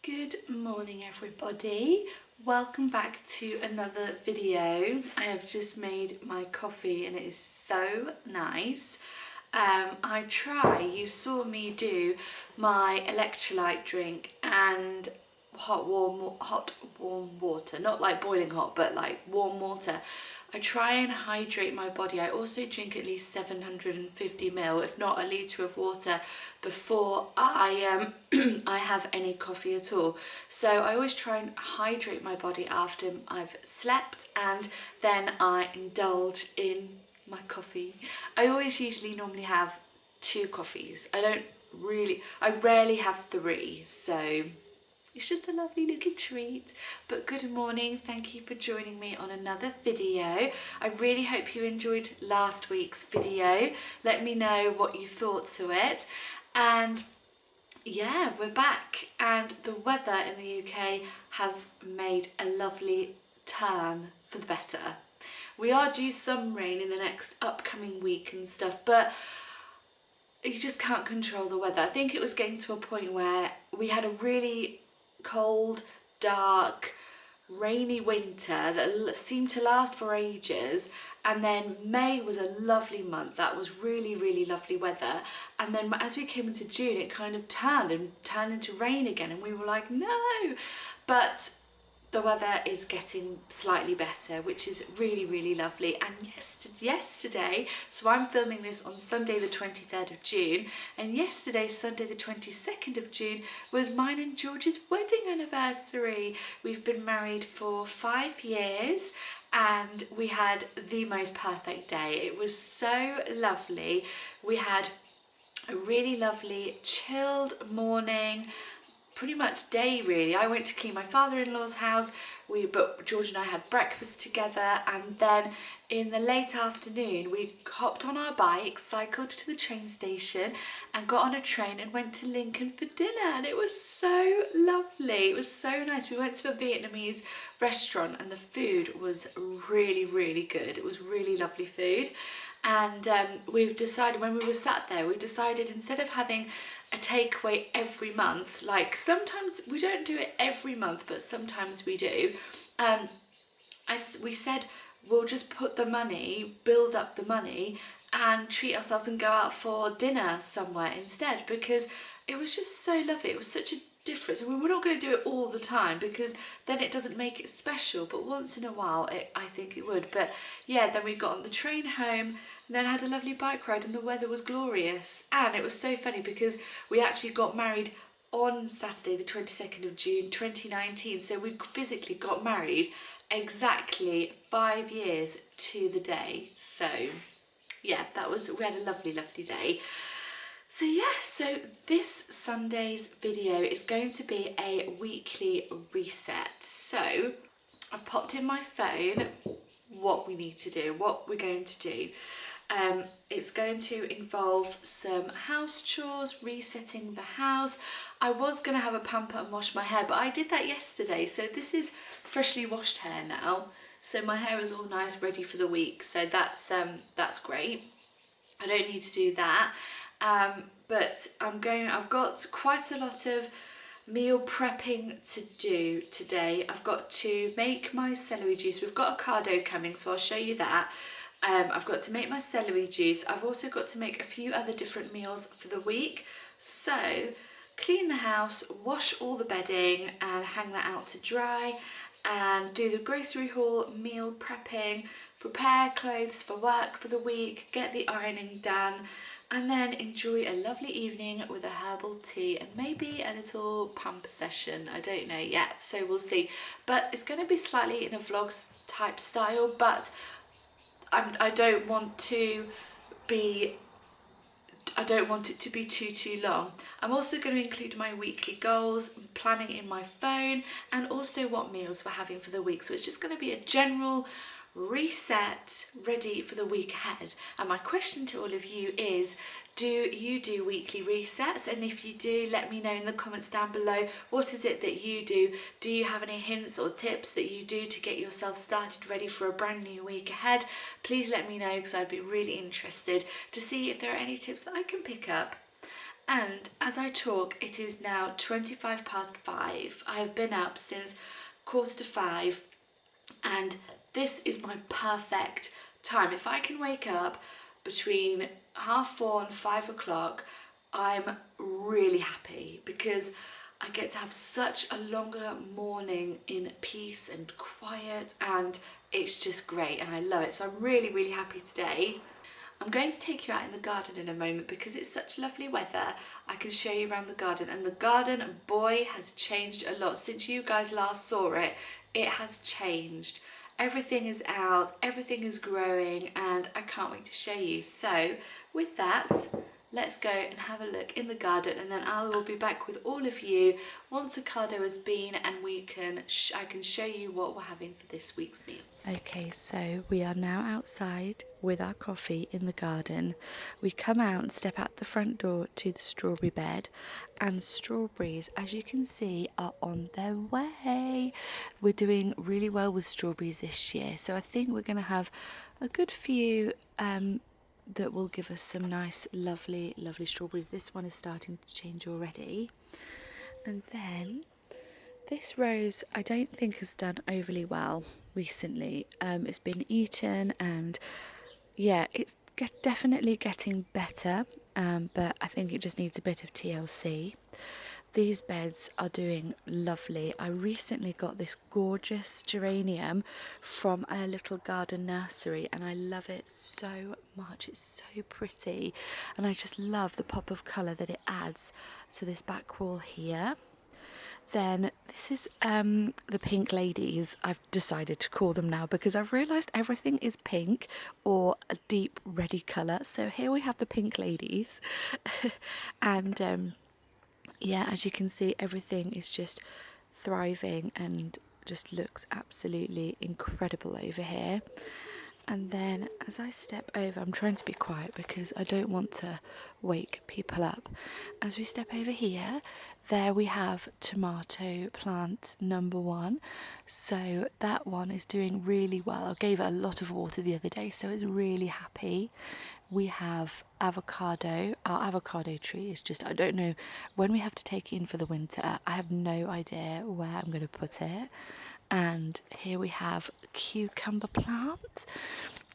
Good morning everybody, welcome back to another video. I have just made my coffee and it is so nice. You saw me do my electrolyte drink and hot warm water, not like boiling hot but like warm water. I try and hydrate my body. I also drink at least 750 ml, if not a litre of water before I I have any coffee at all. So I always try and hydrate my body after I've slept, and then I indulge in my coffee. I normally have 2 coffees. I rarely have 3, so it's just a lovely little treat. But good morning, thank you for joining me on another video. I really hope you enjoyed last week's video. Let me know what you thought to it. And yeah, we're back, and the weather in the UK has made a lovely turn for the better. We are due some rain in the next upcoming week and stuff, but you just can't control the weather. I think it was getting to a point where we had a really cold, dark, rainy winter that seemed to last for ages, and then May was a lovely month. That was really lovely weather, and then as we came into June it kind of turned into rain again, and we were like, no. But the weather is getting slightly better, which is really lovely. And yesterday, so I'm filming this on Sunday the 23rd of June, and yesterday, Sunday the 22nd of June, was mine and George's wedding anniversary. We've been married for 5 years and we had the most perfect day. It was so lovely. We had a really lovely chilled morning, pretty much day really. I went to clean my father-in-law's house, but George and I had breakfast together, and then in the late afternoon we hopped on our bikes, cycled to the train station and got on a train and went to Lincoln for dinner, and it was so lovely. It was so nice. We went to a Vietnamese restaurant and the food was really good. It was really lovely food. And we've decided, when we were sat there, we decided instead of having a takeaway every month, like sometimes we don't do it every month but sometimes we do, we said we'll just put the money, build up the money and treat ourselves and go out for dinner somewhere instead, because it was just so lovely. It was such a difference, and we're not going to do it all the time because then it doesn't make it special, but once in a while I think it would. But yeah, then we got on the train home and then had a lovely bike ride, and the weather was glorious. And it was so funny because we actually got married on Saturday the 22nd of June 2019, so we physically got married exactly 5 years to the day. So yeah, we had a lovely day. So yeah, so this Sunday's video is going to be a weekly reset. So I've popped in my phone what we need to do, what we're going to do. It's going to involve some house chores, resetting the house. I was going to have a pamper and wash my hair, but I did that yesterday, so this is freshly washed hair now. So my hair is all nice, ready for the week, so that's great. I don't need to do that. But I've got quite a lot of meal prepping to do today. I've got to make my celery juice. We've got avocado coming, so I'll show you that. I've got to make my celery juice. I've also got to make a few other different meals for the week. So clean the house, wash all the bedding and hang that out to dry, and do the grocery haul, meal prepping, prepare clothes for work for the week, get the ironing done, and then enjoy a lovely evening with a herbal tea and maybe a little pamper session. I don't know yet, so we'll see. But it's going to be slightly in a vlog type style, but I don't want it to be too long. I'm also going to include my weekly goals, planning in my phone, and also what meals we're having for the week. So it's just going to be a general reset, ready for the week ahead. And my question to all of you is, do you do weekly resets? And if you do, let me know in the comments down below. What is it that you do? Do you have any hints or tips that you do to get yourself started ready for a brand new week ahead? Please let me know, because I'd be really interested to see if there are any tips that I can pick up. And as I talk, it is now 5:25. I have been up since 4:45, and this is my perfect time. If I can wake up between 4:30 and 5 o'clock, I'm really happy because I get to have such a longer morning in peace and quiet, and it's just great and I love it. So I'm really, really happy today. I'm going to take you out in the garden in a moment because it's such lovely weather. I can show you around the garden, and the garden, boy, has changed a lot. Since you guys last saw it, it has changed. Everything is out, everything is growing, and I can't wait to show you. So with that, let's go and have a look in the garden, and then I will be back with all of you once Ocado has been, and I can show you what we're having for this week's meals. Okay, so we are now outside with our coffee in the garden. We come out and step out the front door to the strawberry bed, and strawberries, as you can see, are on their way. We're doing really well with strawberries this year, so I think we're going to have a good few that will give us some nice, lovely strawberries. This one is starting to change already. And then this rose, I don't think has done overly well recently. It's been eaten, and yeah, it's definitely getting better, but I think it just needs a bit of TLC. These beds are doing lovely. I recently got this gorgeous geranium from a little garden nursery, and I love it so much. It's so pretty, and I just love the pop of colour that it adds to this back wall here. Then this is the pink ladies, I've decided to call them now because I've realised everything is pink or a deep reddy colour. So here we have the pink ladies and yeah, as you can see, everything is just thriving and just looks absolutely incredible over here. And then as I step over, I'm trying to be quiet because I don't want to wake people up. As we step over here, there we have tomato plant number 1. So that one is doing really well. I gave it a lot of water the other day, so it's really happy. We have avocado. Our avocado tree is just, I don't know, when we have to take it in for the winter, I have no idea where I'm going to put it. And here we have cucumber plant.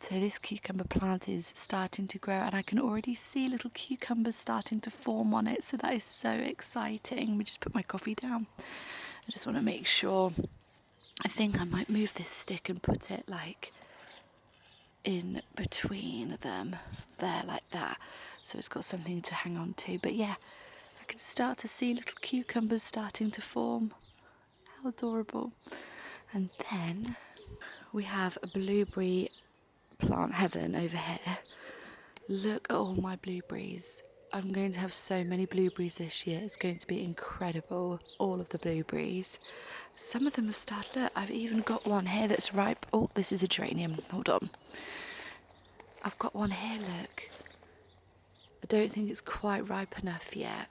So this cucumber plant is starting to grow, and I can already see little cucumbers starting to form on it, so that is so exciting. Let me just put my coffee down. I just want to make sure. I think I might move this stick and put it like in between them there, like that, so it's got something to hang on to. But yeah, I can start to see little cucumbers starting to form. How adorable. And then we have a blueberry plant heaven over here. Look at all my blueberries. I'm going to have so many blueberries this year. It's going to be incredible, all of the blueberries. Some of them have started. Look, I've even got one here that's ripe. Oh, this is a geranium. Hold on. I've got one here, look. I don't think it's quite ripe enough yet.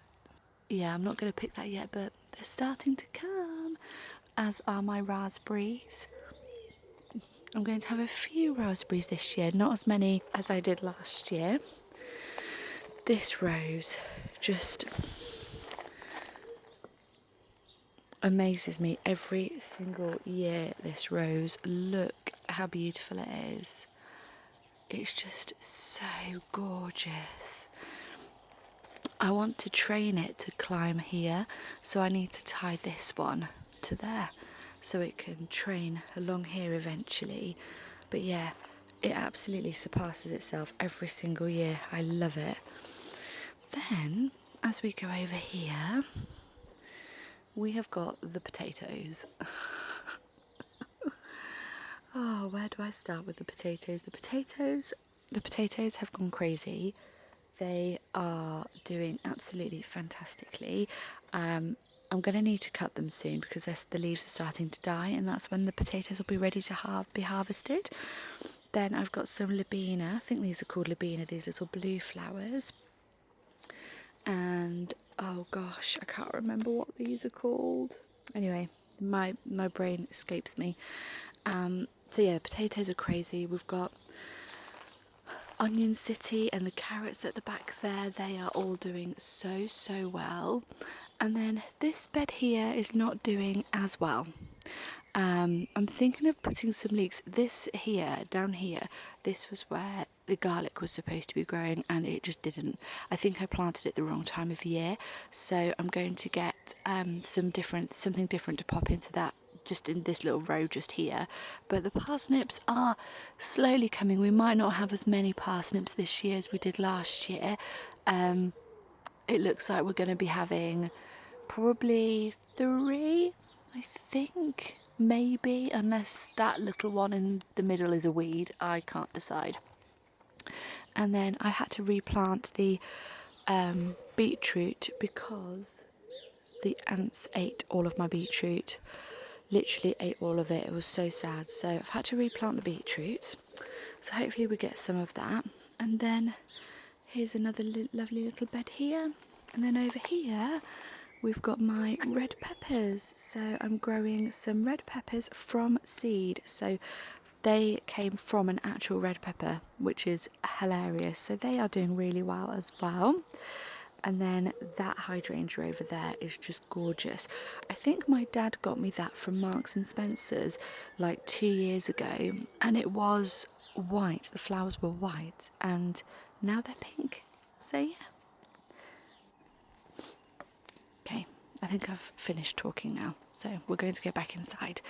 Yeah, I'm not going to pick that yet, but they're starting to come, as are my raspberries. I'm going to have a few raspberries this year, not as many as I did last year. This rose just amazes me every single year, this rose. Look how beautiful it is. It's just so gorgeous. I want to train it to climb here, so I need to tie this one to there so it can train along here eventually. But yeah, it absolutely surpasses itself every single year. I love it. Then, as we go over here, we have got the potatoes. Oh, where do I start with the potatoes? The potatoes have gone crazy. They are doing absolutely fantastically. I'm going to need to cut them soon because the leaves are starting to die, and that's when the potatoes will be ready to be harvested. Then I've got some lobina. I think these are called lobina, these little blue flowers. And oh gosh, I can't remember what these are called. Anyway, my brain escapes me. So yeah, potatoes are crazy. We've got onion city and the carrots at the back there, they are all doing so well. And then this bed here is not doing as well. I'm thinking of putting some leeks. This here, down here, this was where the garlic was supposed to be growing and it just didn't. I think I planted it the wrong time of year, so I'm going to get something different to pop into that, just in this little row just here. But the parsnips are slowly coming. We might not have as many parsnips this year as we did last year. It looks like we're going to be having probably 3, I think, maybe, unless that little one in the middle is a weed. I can't decide. And then I had to replant the beetroot because the ants ate all of my beetroot. Literally ate all of it. It was so sad. So I've had to replant the beetroot. So hopefully we get some of that. And then here's another lovely little bed here. And then over here we've got my red peppers. So I'm growing some red peppers from seed. So they came from an actual red pepper, which is hilarious. So they are doing really well as well. And then that hydrangea over there is just gorgeous. I think my dad got me that from Marks and Spencer's like 2 years ago, and it was white. The flowers were white and now they're pink. So yeah. Okay, I think I've finished talking now. So we're going to go back inside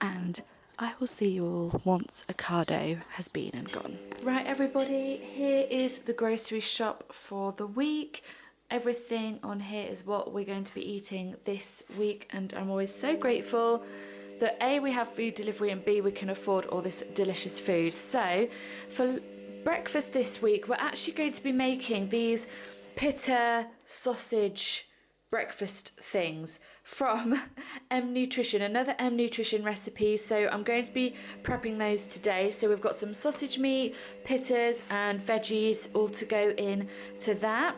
and I will see you all once Ocado has been and gone. Right everybody, here is the grocery shop for the week. Everything on here is what we're going to be eating this week, and I'm always so grateful that A, we have food delivery, and B, we can afford all this delicious food. So for breakfast this week, we're actually going to be making these pita sausage breakfast things from M Nutrition, another M Nutrition recipe. So I'm going to be prepping those today. So we've got some sausage meat, pitas and veggies all to go in to that.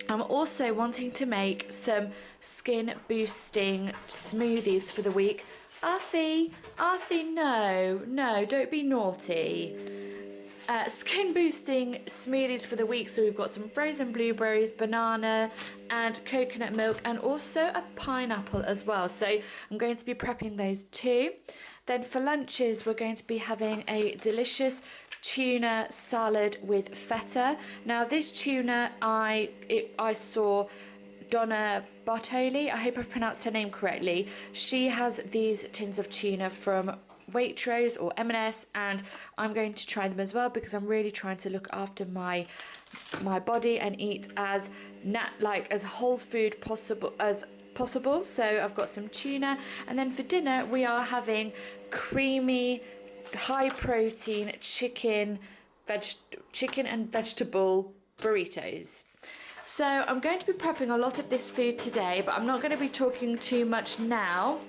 I'm also wanting to make some skin boosting smoothies for the week. Arthie, no, don't be naughty. Skin boosting smoothies for the week. So we've got some frozen blueberries, banana and coconut milk, and also a pineapple as well. So I'm going to be prepping those too. Then for lunches, we're going to be having a delicious tuna salad with feta. Now this tuna, I saw Donna Bartoli, I hope I've pronounced her name correctly. She has these tins of tuna from Waitrose or M&S, and I'm going to try them as well because I'm really trying to look after my body and eat as whole food as possible. So I've got some tuna, and then for dinner we are having creamy, high protein chicken and vegetable burritos. So I'm going to be prepping a lot of this food today, but I'm not going to be talking too much now.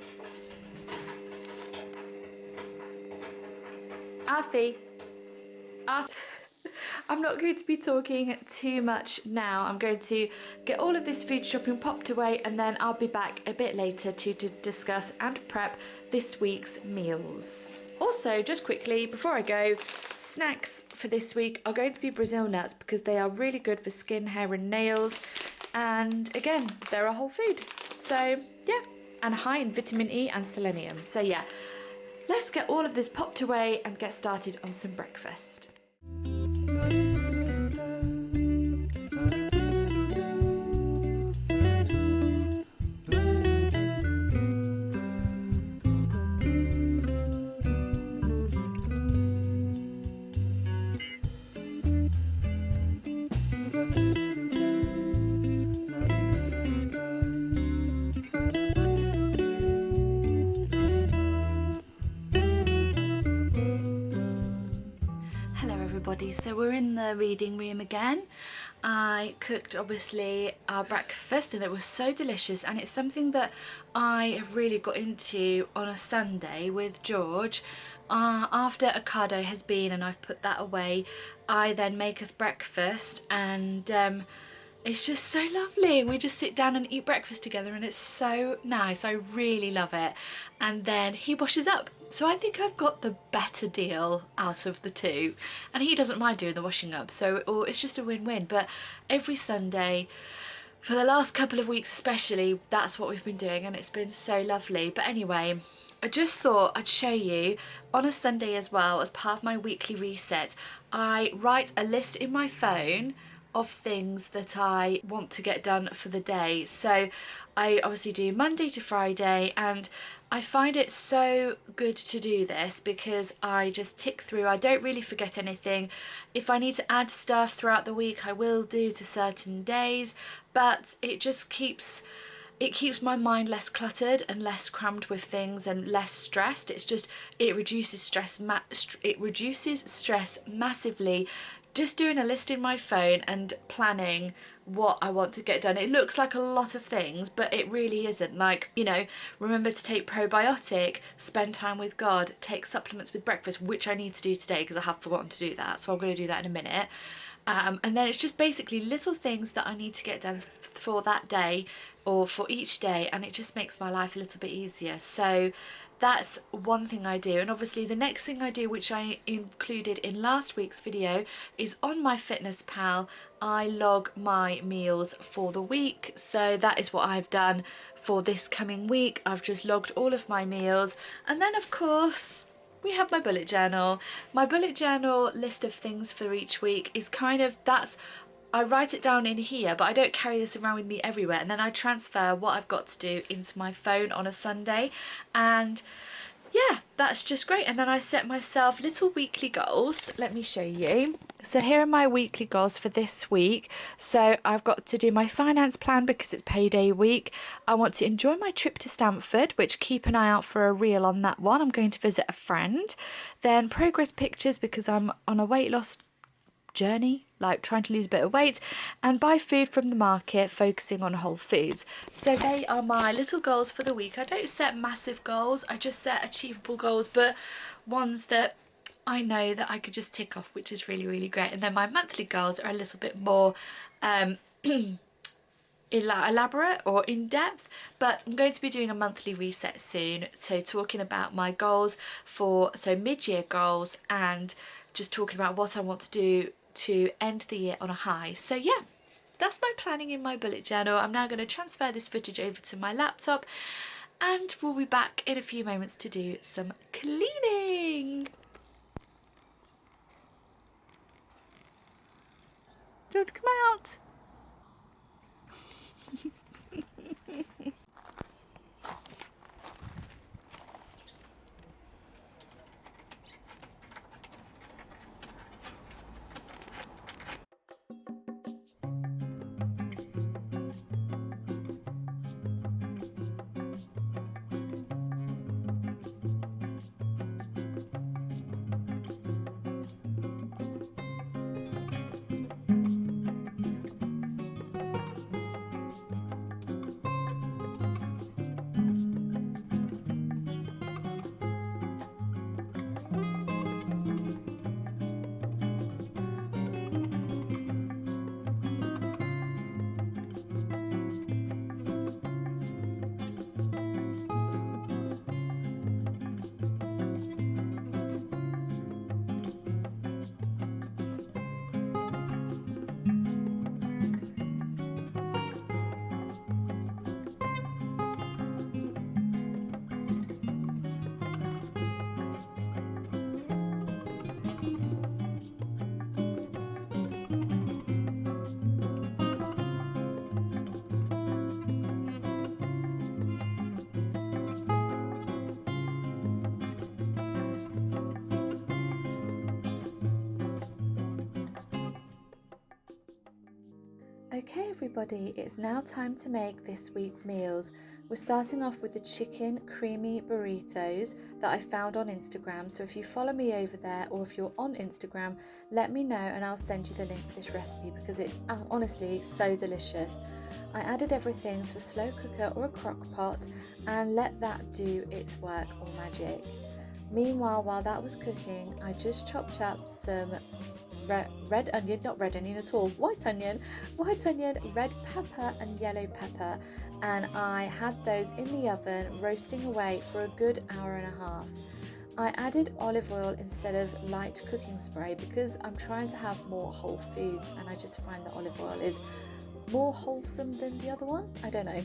Arthie. I'm not going to be talking too much now. I'm going to get all of this food shopping popped away, and then I'll be back a bit later to discuss and prep this week's meals. Also, just quickly, before I go, snacks for this week are going to be Brazil nuts because they are really good for skin, hair and nails. And again, they're a whole food. So yeah, and high in vitamin E and selenium. So yeah, let's get all of this popped away and get started on some breakfast. So we're in the reading room again. I cooked obviously our breakfast and it was so delicious, and it's something that I have really got into on a Sunday with George. After Ocado has been and I've put that away, I then make us breakfast, and it's just so lovely. We just sit down and eat breakfast together and it's so nice. I really love it. And then he washes up So I think I've got the better deal out of the two, and he doesn't mind doing the washing up, so it's just a win-win. But every Sunday for the last couple of weeks especially, that's what we've been doing, and it's been so lovely. But anyway, I just thought I'd show you on a Sunday as well, as part of my weekly reset. I write a list in my phone of things that I want to get done for the day. So I obviously do Monday to Friday, and I find it so good to do this because I just tick through. I don't really forget anything. If I need to add stuff throughout the week, I will do to certain days, but it just keeps my mind less cluttered and less crammed with things and less stressed. It reduces stress massively, just doing a list in my phone and planning what I want to get done. It looks like a lot of things, but it really isn't. Like, you know, remember to take probiotic, spend time with God, take supplements with breakfast, which I need to do today because I have forgotten to do that, so I'm going to do that in a minute. And then it's just basically little things that I need to get done for that day or for each day, and it just makes my life a little bit easier. So that's one thing I do. And obviously the next thing I do, which I included in last week's video, is on my Fitness Pal I log my meals for the week. So that is what I've done for this coming week. I've just logged all of my meals, and then of course we have my bullet journal. My bullet journal list of things for each week is I write it down in here, but I don't carry this around with me everywhere, and then I transfer what I've got to do into my phone on a Sunday, and yeah, that's just great. And then I set myself little weekly goals. Let me show you. So here are my weekly goals for this week. So I've got to do my finance plan because it's payday week. I want to enjoy my trip to Stamford, which keep an eye out for a reel on that one. I'm going to visit a friend. Then progress pictures because I'm on a weight loss journey, like trying to lose a bit of weight, and buy food from the market, focusing on whole foods. So they are my little goals for the week. I don't set massive goals, I just set achievable goals, but ones that I know that I could just tick off, which is really, really great. And then my monthly goals are a little bit more elaborate or in-depth, but I'm going to be doing a monthly reset soon, so talking about my goals for mid-year goals, and just talking about what I want to do to end the year on a high. So yeah, that's my planning in my bullet journal. I'm now going to transfer this footage over to my laptop, and we'll be back in a few moments to do some cleaning. Don't come out. Okay everybody, it's now time to make this week's meals. We're starting off with the chicken creamy burritos that I found on Instagram. So if you follow me over there, or if you're on Instagram, let me know and I'll send you the link for this recipe because it's honestly so delicious. I added everything to a slow cooker or a crock pot and let that do its work or magic. Meanwhile, while that was cooking, I just chopped up some red onion, not red onion at all, white onion, red pepper and yellow pepper, and I had those in the oven roasting away for a good hour and a half. I added olive oil instead of light cooking spray because I'm trying to have more whole foods, and I just find that olive oil is more wholesome than the other one. I don't know.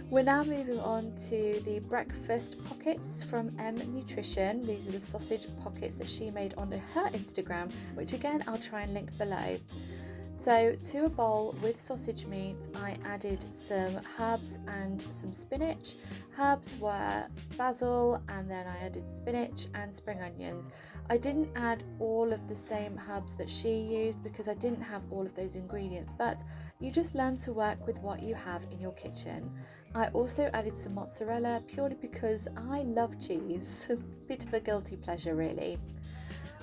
We're now moving on to the breakfast pockets from M Nutrition. These are the sausage pockets that she made on her Instagram, which again I'll try and link below. So to a bowl with sausage meat, I added some herbs and some spinach. Herbs were basil, and then I added spinach and spring onions. I didn't add all of the same herbs that she used because I didn't have all of those ingredients, but you just learn to work with what you have in your kitchen. I also added some mozzarella purely because I love cheese. A bit of a guilty pleasure really.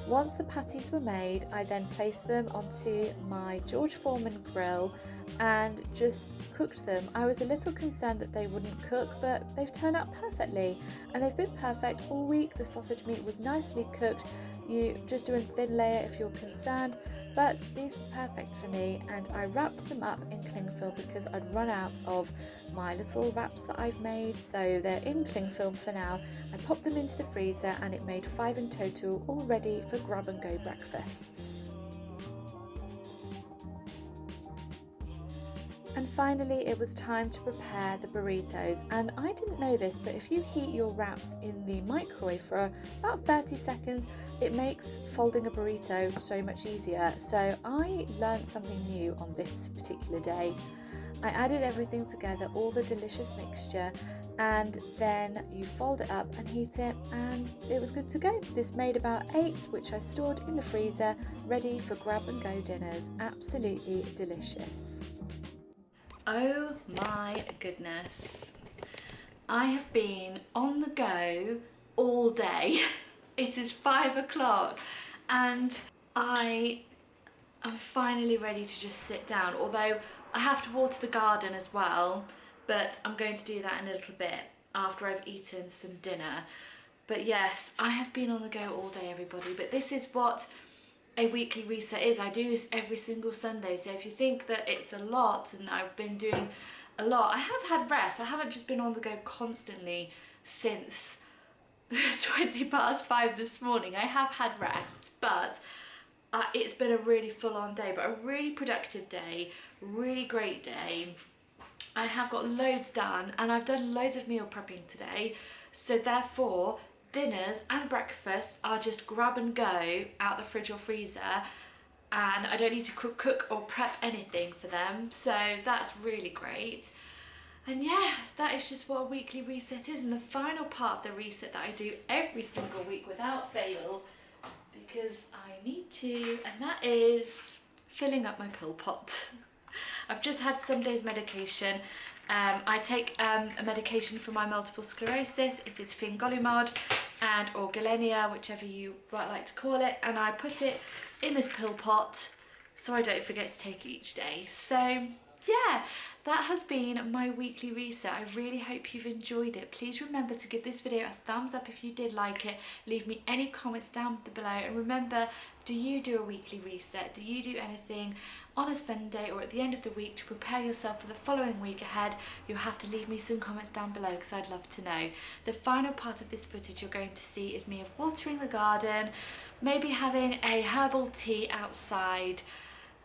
Once the patties were made, I then placed them onto my George Foreman grill and just cooked them. I was a little concerned that they wouldn't cook, but they've turned out perfectly, and they've been perfect all week. The sausage meat was nicely cooked. You just do a thin layer if you're concerned, but these were perfect for me, and I wrapped them up in cling film because I'd run out of my little wraps that I've made, so they're in cling film for now. I popped them into the freezer and it made 5 in total, all ready for grab and go breakfasts. And finally, it was time to prepare the burritos. And I didn't know this, but if you heat your wraps in the microwave for about 30 seconds, it makes folding a burrito so much easier. So I learned something new on this particular day. I added everything together, all the delicious mixture, and then you fold it up and heat it, and it was good to go. This made about 8, which I stored in the freezer, ready for grab and go dinners. Absolutely delicious. Oh my goodness. I have been on the go all day. It is 5 o'clock and I am finally ready to just sit down, although I have to water the garden as well, but I'm going to do that in a little bit after I've eaten some dinner. But yes, I have been on the go all day, everybody, but this is what a weekly reset is. I do this every single Sunday, so if you think that it's a lot and I've been doing a lot, I have had rest. I haven't just been on the go constantly since 5:20 this morning. I have had rest, but it's been a really full-on day, but a really productive day, really great day. I have got loads done and I've done loads of meal prepping today, so therefore dinners and breakfasts are just grab and go out the fridge or freezer, and I don't need to cook or prep anything for them, so that's really great. And yeah, that is just what a weekly reset is, and the final part of the reset that I do every single week without fail, because I need to, and that is filling up my pill pot. I've just had some days medication. I take a medication for my multiple sclerosis. It is fingolimod and or Gilenya, whichever you might like to call it, and I put it in this pill pot so I don't forget to take it each day. So yeah, that has been my weekly reset. I really hope you've enjoyed it. Please remember to give this video a thumbs up if you did like it. Leave me any comments down below, and remember, do you do a weekly reset? Do you do anything on a Sunday or at the end of the week to prepare yourself for the following week ahead? You'll have to leave me some comments down below because I'd love to know. The final part of this footage you're going to see is me watering the garden, maybe having a herbal tea outside,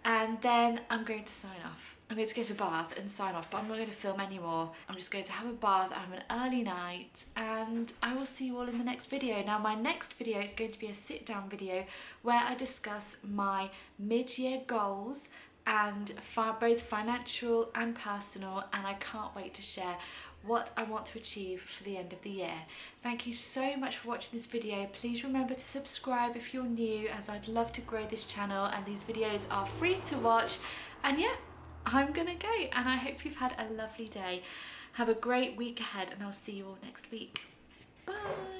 and then I'm going to sign off. I'm going to get a bath and sign off, but I'm not going to film anymore. I'm just going to have a bath and have an early night, and I will see you all in the next video. Now, my next video is going to be a sit down video where I discuss my mid-year goals, and both financial and personal, and I can't wait to share what I want to achieve for the end of the year. Thank you so much for watching this video. Please remember to subscribe if you're new, as I'd love to grow this channel, and these videos are free to watch. And yeah, I'm gonna go, and I hope you've had a lovely day. Have a great week ahead, and I'll see you all next week. Bye.